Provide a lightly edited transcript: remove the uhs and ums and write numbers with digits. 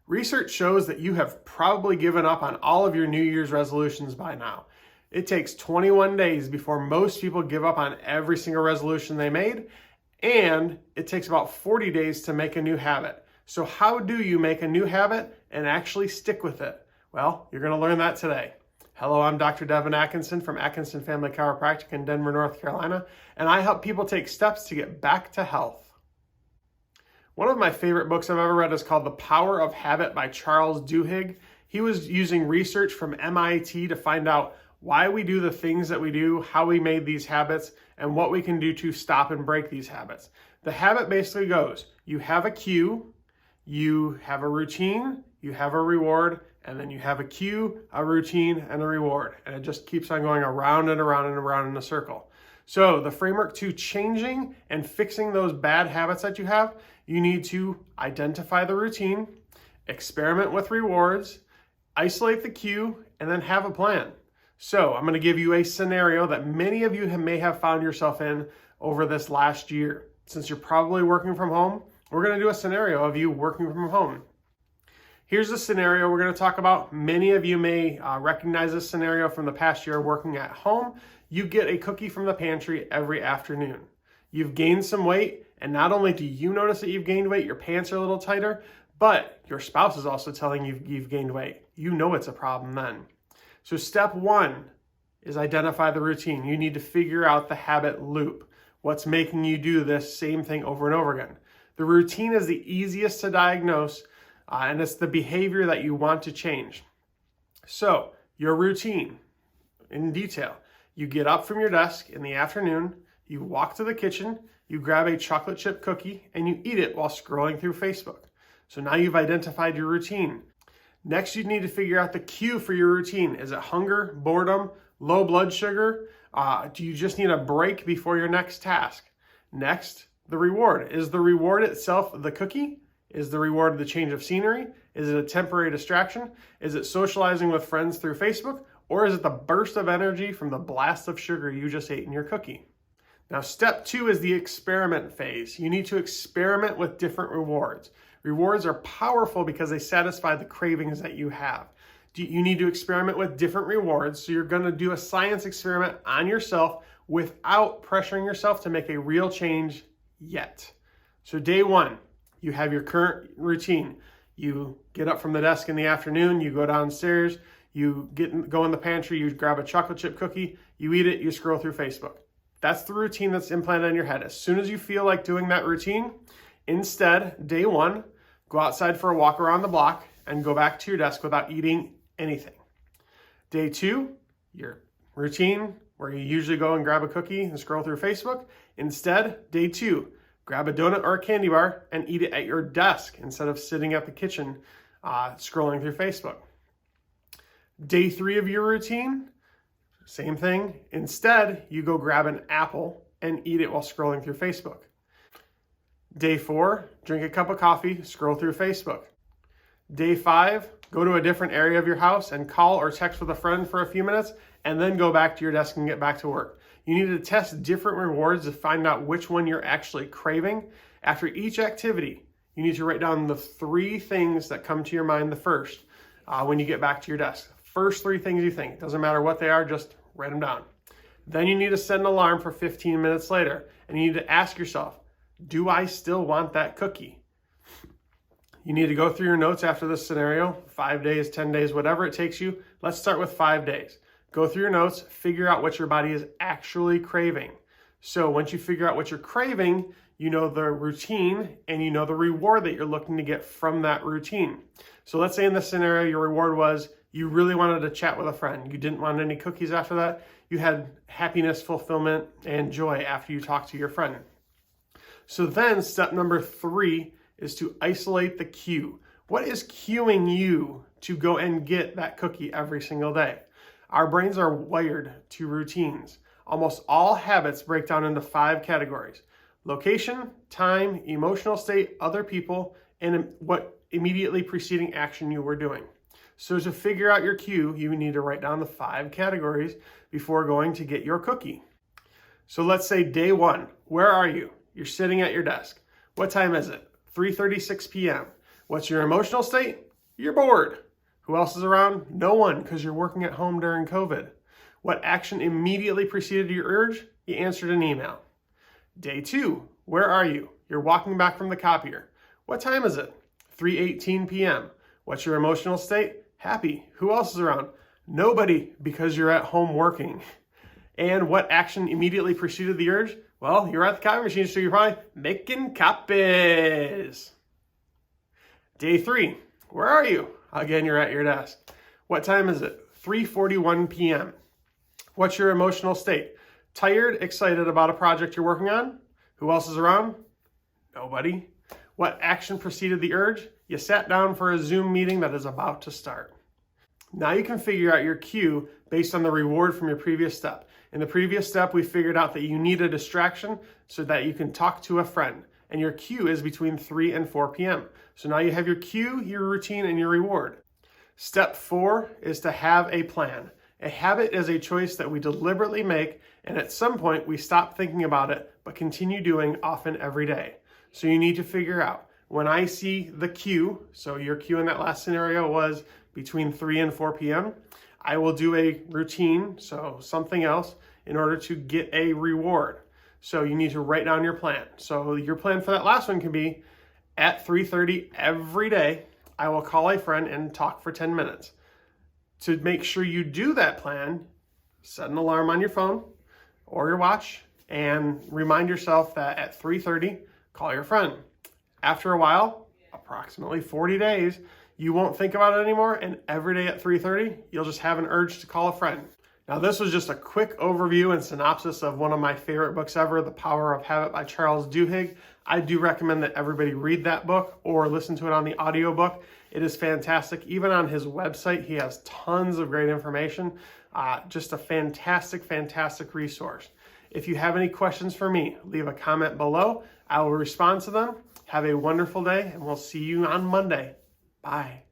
Research shows that you have probably given up on all of your New Year's resolutions by now. It takes 21 days before most people give up on every single resolution they made, and it takes about 40 days to make a new habit. So how do you make a new habit and actually stick with it? Well, you're going to learn that today. Hello, I'm Dr. Devin Atkinson from Atkinson Family Chiropractic in Denver, North Carolina, and I help people take steps to get back to health. One of my favorite books I've ever read is called The Power of Habit by Charles Duhigg. He was using research from MIT to find out why we do the things that we do, how we made these habits, and what we can do to stop and break these habits. The habit basically goes, you have a cue, you have a routine, you have a reward, and then you have a cue, a routine, and a reward. And it just keeps on going around and around and around in a circle. So the framework to changing and fixing those bad habits that you have, you need to identify the routine, experiment with rewards, isolate the cue, and then have a plan. So I'm going to give you a scenario that many of you may have found yourself in over this last year. Since you're probably working from home, we're going to do a scenario of you working from home. Here's the scenario we're going to talk about. Many of you may recognize this scenario from the past year working at home. You get a cookie from the pantry every afternoon. You've gained some weight, and not only do you notice that you've gained weight, your pants are a little tighter, but your spouse is also telling you you've gained weight. You know it's a problem then. So step one is identify the routine. You need to figure out the habit loop. What's making you do this same thing over and over again? The routine is the easiest to diagnose, and it's the behavior that you want to change. So your routine in detail. You get up from your desk in the afternoon, you walk to the kitchen, you grab a chocolate chip cookie, and you eat it while scrolling through Facebook. So now you've identified your routine. Next, you need to figure out the cue for your routine. Is it hunger, boredom, low blood sugar? Do you just need a break before your next task? Next, the reward. Is the reward itself the cookie? Is the reward the change of scenery? Is it a temporary distraction? Is it socializing with friends through Facebook? Or is it the burst of energy from the blast of sugar you just ate in your cookie? Now, step two is the experiment phase. You need to experiment with different rewards. Rewards are powerful because they satisfy the cravings that you have. You need to experiment with different rewards. So you're going to do a science experiment on yourself without pressuring yourself to make a real change yet. So day one, you have your current routine. You get up from the desk in the afternoon, you go downstairs, you go in the pantry, you grab a chocolate chip cookie, you eat it, you scroll through Facebook. That's the routine that's implanted in your head. As soon as you feel like doing that routine, instead, day one, go outside for a walk around the block and go back to your desk without eating anything. Day two, your routine where you usually go and grab a cookie and scroll through Facebook. Instead, day two, grab a donut or a candy bar and eat it at your desk instead of sitting at the kitchen scrolling through Facebook. Day three of your routine, same thing. Instead, you go grab an apple and eat it while scrolling through Facebook. Day four, drink a cup of coffee, scroll through Facebook. Day five, go to a different area of your house and call or text with a friend for a few minutes, and then go back to your desk and get back to work. You need to test different rewards to find out which one you're actually craving. After each activity, you need to write down the three things that come to your mind the first when you get back to your desk. First three things you think. It doesn't matter what they are, just write them down. Then you need to set an alarm for 15 minutes later, and you need to ask yourself, do I still want that cookie? You need to go through your notes after this scenario, 5 days, 10 days, whatever it takes you. Let's start with 5 days. Go through your notes, figure out what your body is actually craving. So once you figure out what you're craving, you know the routine and you know the reward that you're looking to get from that routine. So let's say in this scenario, your reward was you really wanted to chat with a friend. You didn't want any cookies after that. You had happiness, fulfillment, and joy after you talked to your friend. So then step number three is to isolate the cue. What is cueing you to go and get that cookie every single day? Our brains are wired to routines. Almost all habits break down into 5 categories: location, time, emotional state, other people, and what immediately preceding action you were doing. So to figure out your cue, you need to write down the 5 categories before going to get your cookie. So let's say day one, where are you? You're sitting at your desk. What time is it? 3:36 p.m. What's your emotional state? You're bored. Who else is around? No one, because you're working at home during COVID. What action immediately preceded your urge? You answered an email. Day 2, where are you? You're walking back from the copier. What time is it? 3:18 p.m. What's your emotional state? Happy. Who else is around? Nobody, because you're at home working. And what action immediately preceded the urge? Well, you're at the copy machine, so you're probably making copies. Day 3, where are you? Again, you're at your desk. What time is it? 3:41 p.m. What's your emotional state? Tired, excited about a project you're working on? Who else is around? Nobody. What action preceded the urge? You sat down for a Zoom meeting that is about to start. Now you can figure out your cue based on the reward from your previous step. In the previous step, we figured out that you need a distraction so that you can talk to a friend. And your cue is between 3 and 4 p.m. So now you have your cue, your routine, and your reward. Step 4 is to have a plan. A habit is a choice that we deliberately make, and at some point we stop thinking about it, but continue doing often every day. So you need to figure out, when I see the cue, so your cue in that last scenario was between 3 and 4 p.m., I will do a routine, so something else, in order to get a reward. So you need to write down your plan. So your plan for that last one can be, at 3:30 every day, I will call a friend and talk for 10 minutes. To make sure you do that plan, set an alarm on your phone or your watch and remind yourself that at 3:30, call your friend. After a while, approximately 40 days, you won't think about it anymore, and every day at 3:30, you'll just have an urge to call a friend. Now, this was just a quick overview and synopsis of one of my favorite books ever, The Power of Habit by Charles Duhigg. I do recommend that everybody read that book or listen to it on the audiobook. It is fantastic. Even on his website, he has tons of great information. Just a fantastic, fantastic resource. If you have any questions for me, leave a comment below. I will respond to them. Have a wonderful day, and we'll see you on Monday. Bye.